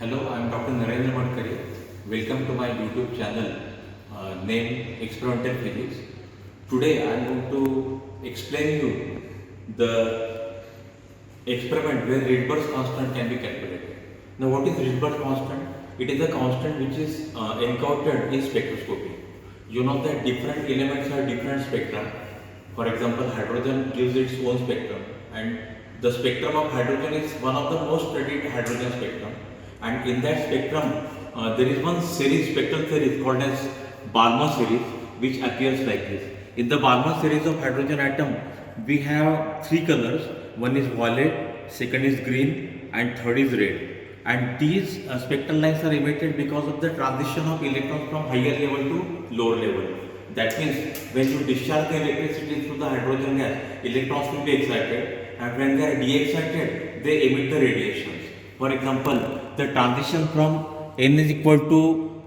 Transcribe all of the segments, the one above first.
Hello, I am Dr. Narendra Madkari. Welcome to my YouTube channel named Experimental Physics. Today I am going to explain you the experiment where Rydberg's constant can be calculated. Now, what is Rydberg's constant? It is a constant which is encountered in spectroscopy. You know that different elements have different spectra. For example, hydrogen gives its own spectrum, and the spectrum of hydrogen is one of the most studied hydrogen spectrum. And in that spectrum, there is one spectral series called as Balmer series, which appears like this. In the Balmer series of hydrogen atom, we have three colors. One is violet, second is green, and third is red. And these spectral lines are emitted because of the transition of electrons from higher level to lower level. That means when you discharge the electricity through the hydrogen gas, electrons will be excited, and when they are de-excited, they emit the radiations. For example, the transition from n is equal to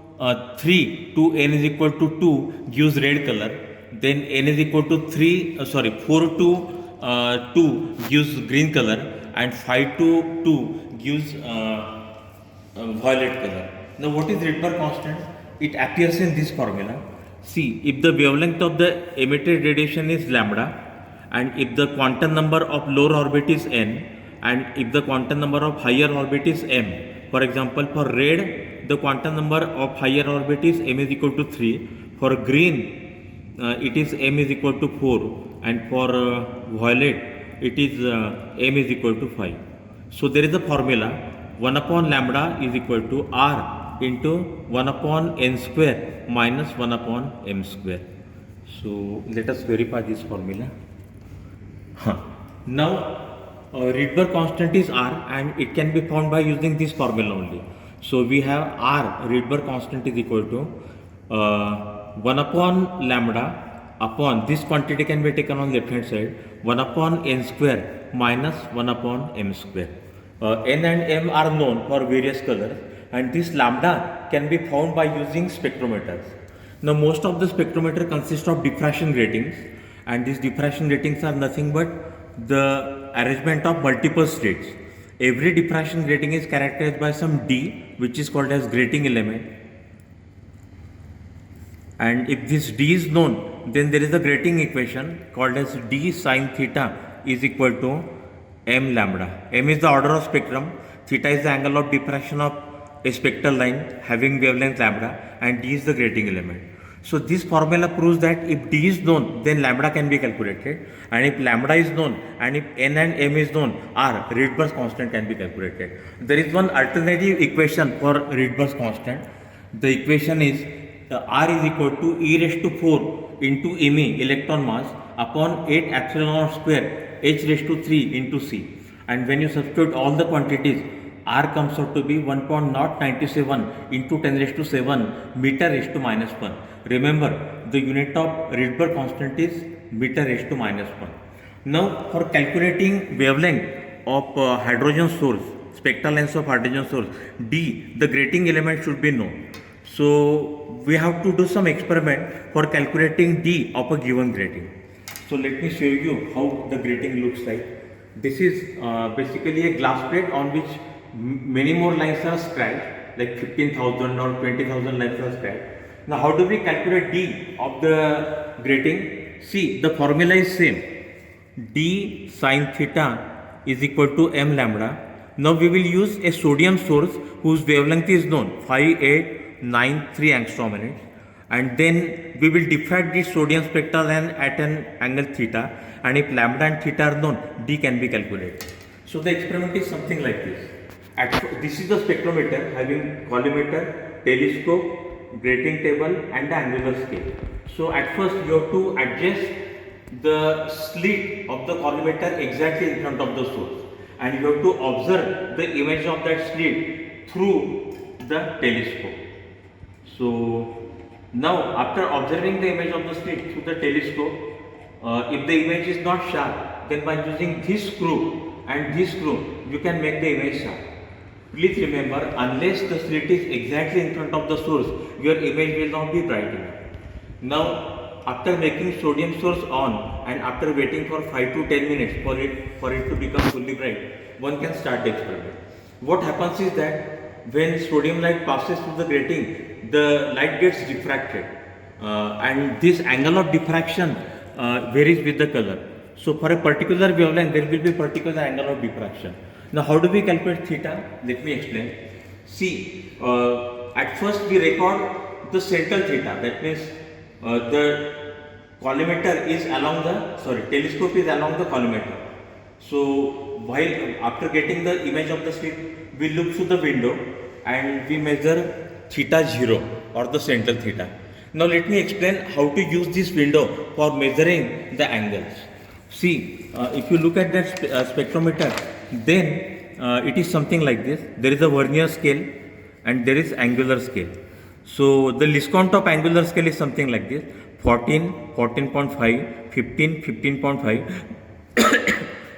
3 to n is equal to 2 gives red color. Then n is equal to 4 to 2 gives green color, and 5 to 2 gives violet color. Now, what is Rydberg constant? It appears in this formula. See, if the wavelength of the emitted radiation is lambda, and if the quantum number of lower orbit is n, and if the quantum number of higher orbit is m. For example, for red, the quantum number of higher orbit is m is equal to 3. For green, it is m is equal to 4, and for violet, it is m is equal to 5. So there is a formula: 1 upon lambda is equal to r into 1 upon n square minus 1 upon m square. So let us verify this formula. Now, Rydberg constant is r, and it can be found by using this formula only. So we have r, Rydberg constant, is equal to 1 upon lambda upon this quantity can be taken on left hand side, 1 upon n square minus 1 upon m square. N and m are known for various colors, and this lambda can be found by using spectrometers. Now, most of the spectrometer consists of diffraction gratings, and these diffraction gratings are nothing but the arrangement of multiple slits. Every diffraction grating is characterized by some D, which is called as grating element. And if this D is known, then there is a grating equation called as D sine theta is equal to m lambda. M is the order of spectrum, theta is the angle of diffraction of a spectral line having wavelength lambda, and D is the grating element. So this formula proves that if D is known, then lambda can be calculated, and if lambda is known, and if n and m is known, r, Rydberg's constant, can be calculated. There is one alternative equation for Rydberg's constant. The equation is r is equal to e raised to 4 into me, electron mass, upon 8 epsilon naught square h raised to 3 into c. And when you substitute all the quantities, r comes out to be 1.097 into 10 raised to 7 meter raised to minus 1. Remember, the unit of Rydberg constant is meter raised to minus 1. Now, for calculating wavelength of hydrogen source, spectral length of hydrogen source, D, the grating element should be known. So, we have to do some experiment for calculating D of a given grating. So, let me show you how the grating looks like. This is basically a glass plate on which many more lines are scratched, like 15,000 or 20,000 lines are scratched. Now, how do we calculate D of the grating? See, the formula is same. D sine theta is equal to m lambda. Now, we will use a sodium source whose wavelength is known, 5893 angstrom units, and then we will diffract this sodium spectral line at an angle theta, and if lambda and theta are known, D can be calculated. So, the experiment is something like this. This is the spectrometer having collimator, telescope, grating table, and the angular scale. So at first you have to adjust the slit of the collimator exactly in front of the source, and you have to observe the image of that slit through the telescope. So now, after observing the image of the slit through the telescope, if the image is not sharp, then by using this screw and this screw, you can make the image sharp. Please remember, unless the slit is exactly in front of the source, your image will not be bright enough. Now, after making sodium source on and after waiting for 5 to 10 minutes for it to become fully bright, one can start the experiment. What happens is that when sodium light passes through the grating, the light gets diffracted, and this angle of diffraction varies with the color. So for a particular wavelength, there will be particular angle of diffraction. Now, how do we calculate theta? Let me explain. See, at first we record the central theta. That means the collimator is along the telescope is along the collimator. So while after getting the image of the slit, we look through the window and we measure theta 0 or the central theta. Now let me explain how to use this window for measuring the angles. See, if you look at that spectrometer, then it is something like this. There is a vernier scale and there is angular scale. So the least count of angular scale is something like this: 14, 14.5, 15, 15.5.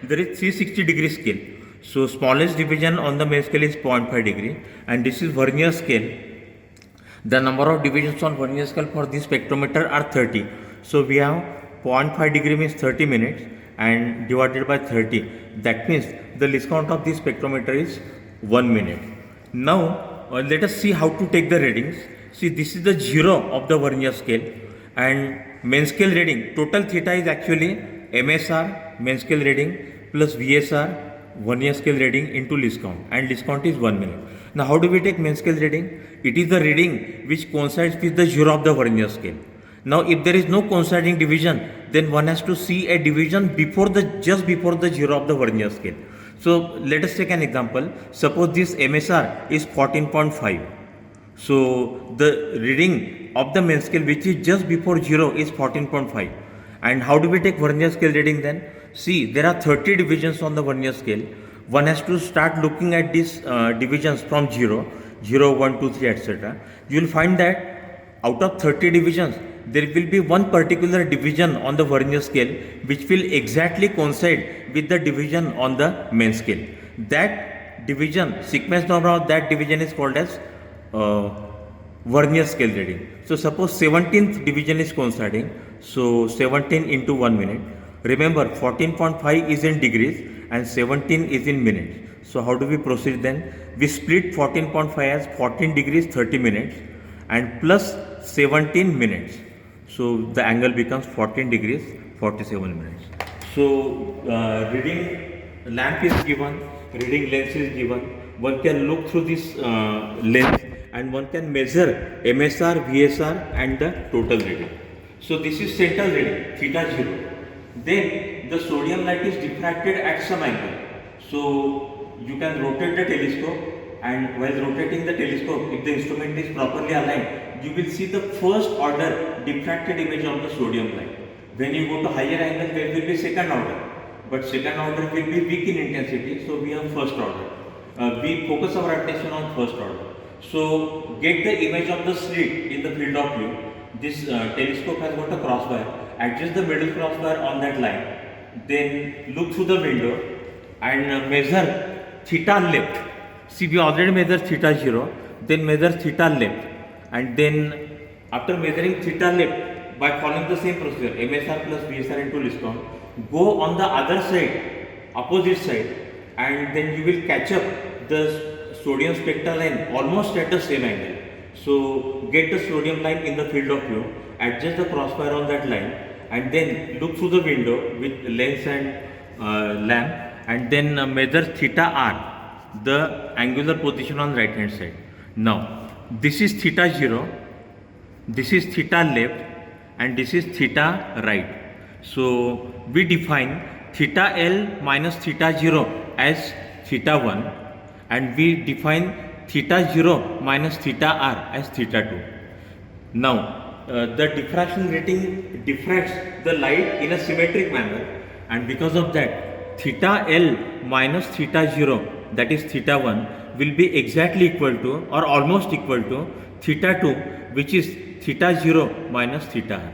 There is 360 degree scale. So smallest division on the main scale is 0.5 degree, and this is vernier scale. The number of divisions on vernier scale for this spectrometer are 30. So we have 0.5 degree means 30 minutes and divided by 30. That means the least count of this spectrometer is 1 minute. Now let us see how to take the readings. See, this is the 0 of the vernier scale, and main scale reading, total theta is actually MSR main scale reading plus VSR vernier scale reading into least count, and least count is 1 minute. Now how do we take main scale reading? It is the reading which coincides with the 0 of the vernier scale. Now if there is no coinciding division, then one has to see a division just before the 0 of the vernier scale. So let us take an example. Suppose this MSR is 14.5. So the reading of the main scale which is just before 0 is 14.5. And how do we take vernier scale reading then? See, there are 30 divisions on the vernier scale. One has to start looking at these divisions from 0, 1, 2, 3, etc. You will find that out of 30 divisions, there will be one particular division on the vernier scale which will exactly coincide with the division on the main scale. That division, sequence number of that division is called as vernier scale reading. So suppose 17th division is coinciding, so 17 into 1 minute. Remember, 14.5 is in degrees and 17 is in minutes. So how do we proceed then? We split 14.5 as 14 degrees 30 minutes and plus 17 minutes. So the angle becomes 14 degrees 47 minutes. So reading lamp is given, reading lens is given. One can look through this lens and one can measure MSR, VSR and the total reading. So this is central reading, theta 0. Then the sodium light is diffracted at some angle. So you can rotate the telescope, and while rotating the telescope, if the instrument is properly aligned, you will see the first order diffracted image of the sodium light. When you go to higher angle, there will be second order, but second order will be weak in intensity, so we have first order. We focus our attention on first order. So get the image of the slit in the field of view. This telescope has got a crossbar. Adjust the middle crossbar on that line. Then look through the window and measure theta left. See, we already measured theta 0. Then measure theta left. And then after measuring theta left, by following the same procedure, MSR plus VSR into least count, go on the other side, opposite side, and then you will catch up the sodium spectral line almost at the same angle. So get the sodium line in the field of view, adjust the crossbar on that line, and then look through the window with lens and lamp, and then measure theta r, the angular position on right hand side. Now this is theta 0, this is theta left, and this is theta right. So we define theta L minus theta 0 as theta 1, and we define theta 0 minus theta r as theta 2. Now the diffraction rating diffracts the light in a symmetric manner, and because of that, theta L minus theta 0, that is theta 1, will be exactly equal to or almost equal to theta 2, which is theta 0 minus theta r.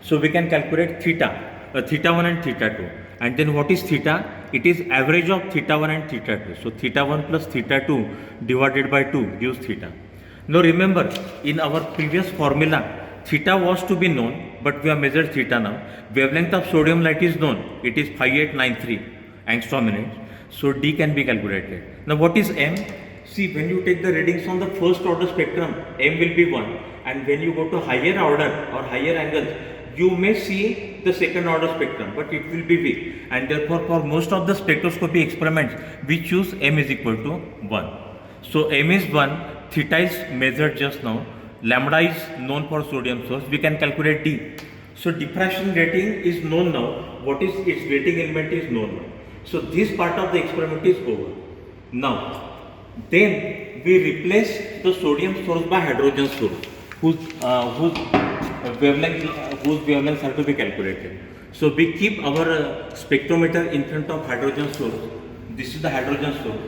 So we can calculate theta 1 and theta 2. And then what is theta? It is average of theta 1 and theta 2. So theta 1 plus theta 2 divided by 2 gives theta. Now remember, in our previous formula, theta was to be known, but we have measured theta now. Wavelength of sodium light is known. It is 5893 angstrom minutes. So D can be calculated. Now what is M? See, when you take the readings on the first order spectrum, M will be 1, and when you go to higher order or higher angles, you may see the second order spectrum, but it will be weak, and therefore for most of the spectroscopy experiments, we choose M is equal to 1. So M is 1, theta is measured just now, lambda is known for sodium source, we can calculate D. So diffraction rating is known now, what is its rating element is known now. So this part of the experiment is over. Now, then we replace the sodium source by hydrogen source, whose wavelengths have to be calculated. So we keep our spectrometer in front of hydrogen source. This is the hydrogen source.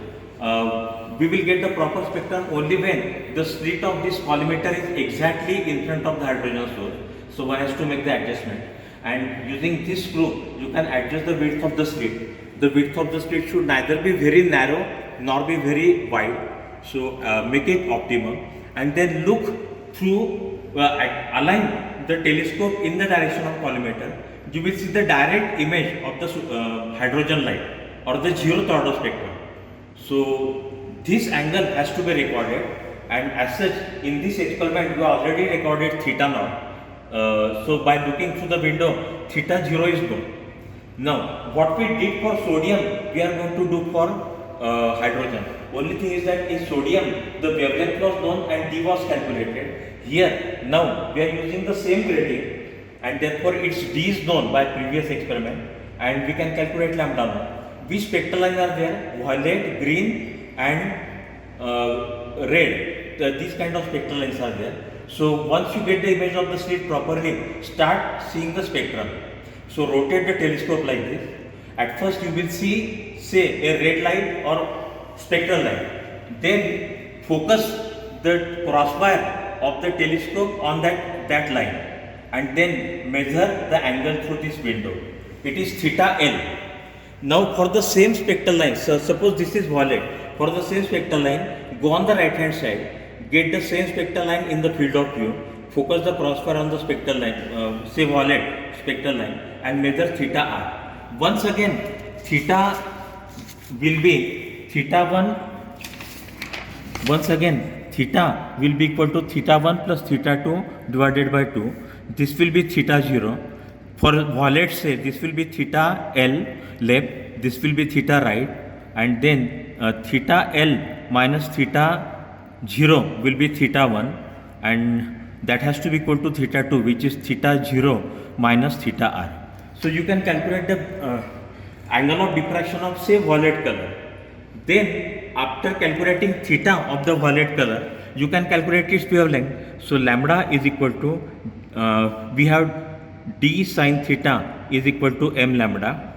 We will get the proper spectrum only when the slit of this collimator is exactly in front of the hydrogen source. So one has to make the adjustment. And using this screw, you can adjust the width of the slit. The width of the slit should neither be very narrow nor be very wide. So make it optimal, and then look through, align the telescope in the direction of collimator. You will see the direct image of the hydrogen light or the zeroth order spectrum. So this angle has to be recorded, and as such in this experiment we already recorded theta naught. So by looking through the window, theta 0 is known. Now what we did for sodium, we are going to do for hydrogen. Only thing is that in sodium the wavelength was known and D was calculated. Here now we are using the same grating, and therefore its D is known by previous experiment, and we can calculate lambda naught. Which spectral lines are there? Violet, green and red. These kind of spectral lines are there. So once you get the image of the slit properly, start seeing the spectrum. So rotate the telescope like this. At first you will see, say, a red light or spectral light. Then focus the crosswire of the telescope on that line, and then measure the angle through this window. It is theta L. Now for the same spectral line, so suppose this is violet. For the same spectral line, go on the right hand side, get the same spectral line in the field of view, focus the crossfire on the spectral line, say violet spectral line, and measure theta R. Once again, theta will be theta 1. Once again, theta will be equal to theta 1 plus theta 2 divided by 2. This will be theta 0. For violet, say this will be theta L left, this will be theta right, and then theta L minus theta 0 will be theta 1, and that has to be equal to theta 2, which is theta 0 minus theta R. So you can calculate the angle of diffraction of, say, violet color. Then after calculating theta of the violet color, you can calculate its wavelength. So lambda is equal to, we have d sin theta is equal to m lambda.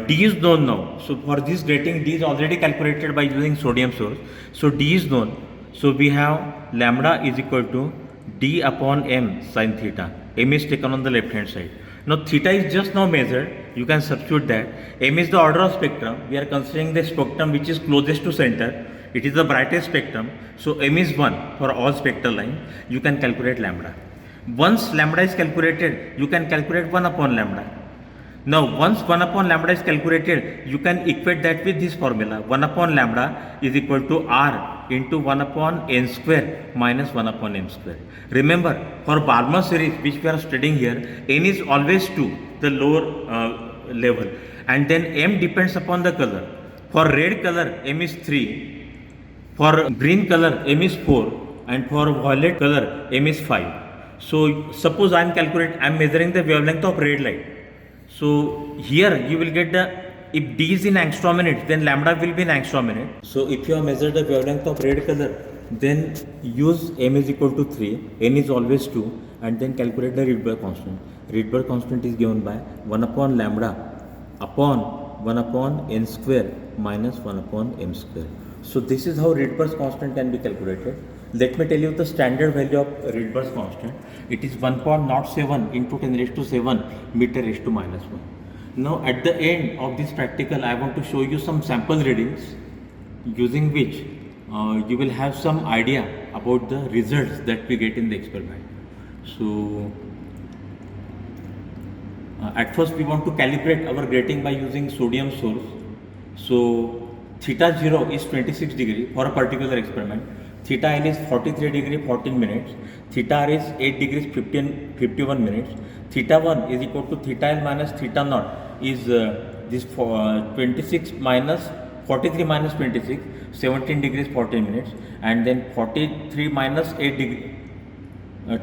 D is known now. So for this grating, D is already calculated by using sodium source. So D is known. So we have lambda is equal to D upon m sin theta. M is taken on the left hand side. Now theta is just now measured. You can substitute that. M is the order of spectrum. We are considering the spectrum which is closest to center. It is the brightest spectrum. So M is 1 for all spectral lines. You can calculate lambda. Once lambda is calculated, you can calculate 1 upon lambda. Now once 1 upon lambda is calculated, you can equate that with this formula. 1 upon lambda is equal to R into 1 upon n square minus 1 upon m square. Remember, for Balmer series which we are studying here, n is always 2, the lower level, and then m depends upon the color. For red color, m is 3, for green color, m is 4, and for violet color, m is 5. So suppose I am measuring the wavelength of red light. So here you will get the, if D is in angstrom minutes, then lambda will be in angstrom minute. So if you have measured the wavelength of red color, then use m is equal to 3, n is always 2, and then calculate the Rydberg constant. Rydberg constant is given by 1 upon lambda upon 1 upon n square minus 1 upon m square. So this is how Rydberg's constant can be calculated. Let me tell you the standard value of Rydberg's constant. It is 1.07 into 10 raised to 7 meter raised to minus 1. Now at the end of this practical, I want to show you some sample readings using which you will have some idea about the results that we get in the experiment. So at first we want to calibrate our grating by using sodium source. So theta 0 is 26 degree for a particular experiment, theta L is 43 degree 14 minutes, theta R is 8 degrees 51 minutes, theta 1 is equal to theta L minus theta naught is this 26 minus 43 minus 26, 17 degrees 14 minutes, and then 43 minus 8 degree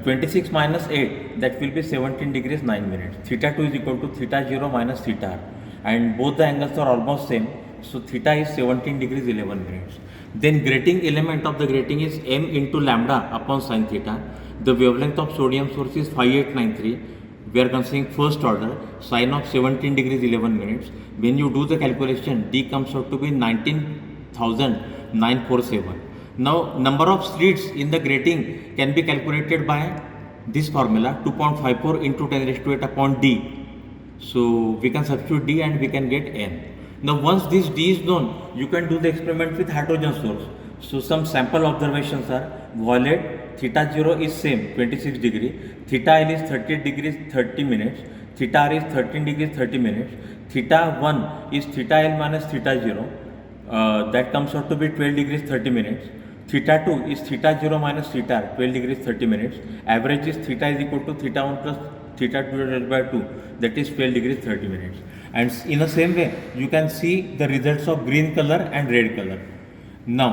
26 minus 8, that will be 17 degrees 9 minutes. Theta 2 is equal to theta 0 minus theta r, and both the angles are almost same, so theta is 17 degrees 11 minutes. Then grating element of the grating is m into lambda upon sin theta. The wavelength of sodium source is 5893. We are considering first order, sine of 17 degrees 11 minutes. When you do the calculation, d comes out to be 19,947. Now, number of slits in the grating can be calculated by this formula, 2.54 into 10 raised to 8 upon d. So, we can substitute d and we can get n. Now, once this d is known, you can do the experiment with hydrogen source. So, some sample observations are: violet, theta 0 is same, 26 degree, theta L is 30 degrees 30 minutes, theta R is 13 degrees 30 minutes, theta 1 is theta L minus theta 0, that comes out to be 12 degrees 30 minutes. Theta 2 is theta 0 minus theta r, 12 degrees 30 minutes. Average is theta is equal to theta 1 plus theta 2 divided by 2, that is 12 degrees 30 minutes. And in the same way, you can see the results of green color and red color. Now,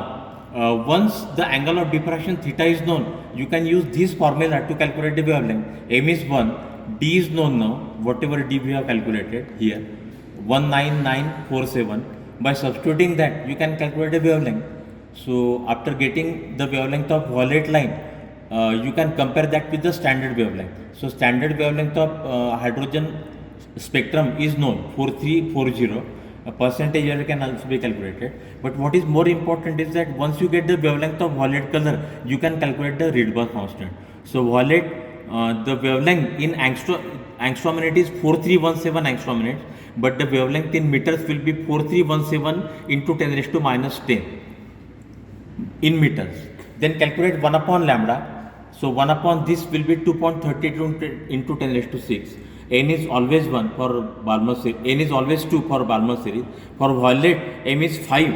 once the angle of diffraction theta is known, you can use this formula to calculate the wavelength. M is 1, d is known now, whatever d we have calculated here, 19947. By substituting that, you can calculate the wavelength. So, after getting the wavelength of violet line, you can compare that with the standard wavelength. So, standard wavelength of hydrogen spectrum is known, 4340. A percentage error can also be calculated. But what is more important is that once you get the wavelength of violet color, you can calculate the Rydberg constant. So, violet, the wavelength in angstrom unit is 4317 angstrom units, but the wavelength in meters will be 4317 into 10 raised to minus 10 in meters. Then calculate 1 upon lambda. So 1 upon this will be 2.32 into 10 raised to 6. N is always 1 for Balmer series. N is always 2 for Balmer series. For violet, M is 5.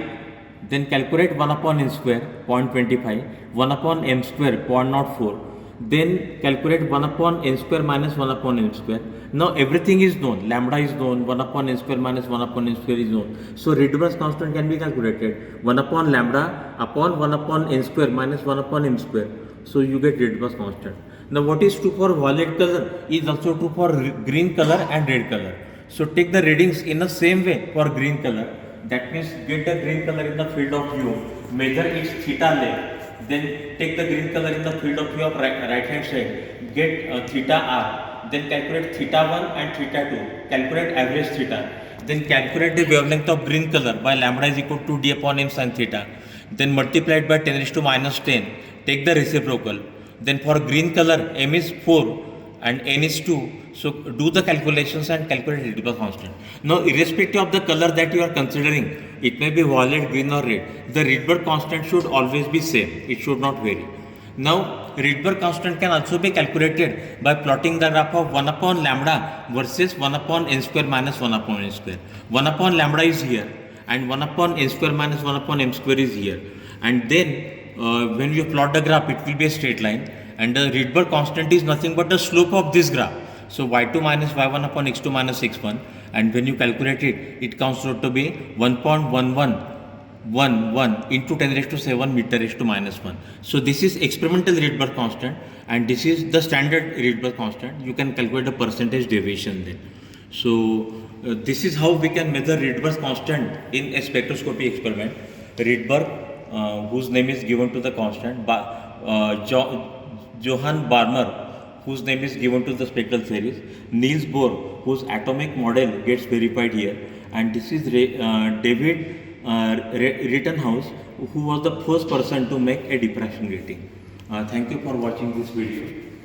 Then calculate 1 upon n square, 0.25. 1 upon m square, 0.04. Then calculate 1 upon n square minus 1 upon m square. Now everything is known. Lambda is known. 1 upon n square minus 1 upon n square is known. So Rydberg constant can be calculated. 1 upon lambda upon 1 upon n square minus 1 upon m square. So you get Rydberg constant. Now what is true for violet color is also true for green color and red color. So take the readings in the same way for green color. That means get the green color in the field of view, measure its theta length. Then take the green color in the field of view of right hand side, get theta r. Then calculate theta 1 and theta 2. Calculate average theta. Then calculate the wavelength of green color by lambda is equal to d upon m sin theta. Then multiply it by 10 raised to minus 10. Take the reciprocal. Then for green color, m is 4 and n is 2. So do the calculations and calculate Rydberg constant. Now, irrespective of the color that you are considering, it may be violet, green or red, the Rydberg constant should always be same. It should not vary. Now, Rydberg constant can also be calculated by plotting the graph of 1 upon lambda versus 1 upon n square minus 1 upon n square. 1 upon lambda is here and 1 upon n square minus 1 upon m square is here. And then when you plot the graph, it will be a straight line, and the Rydberg constant is nothing but the slope of this graph. So y2 minus y1 upon x2 minus x1, and when you calculate it, it comes out to be 1.1111 into 10 raised to 7 meter raised to minus 1. So this is experimental Rydberg constant, and this is the standard Rydberg constant. You can calculate the percentage deviation then. So this is how we can measure Rydberg constant in a spectroscopy experiment. Rydberg, whose name is given to the constant, Johann Balmer, whose name is given to the spectral series, Niels Bohr, whose atomic model gets verified here, and this is David Rittenhouse, who was the first person to make a diffraction grating. Thank you for watching this video.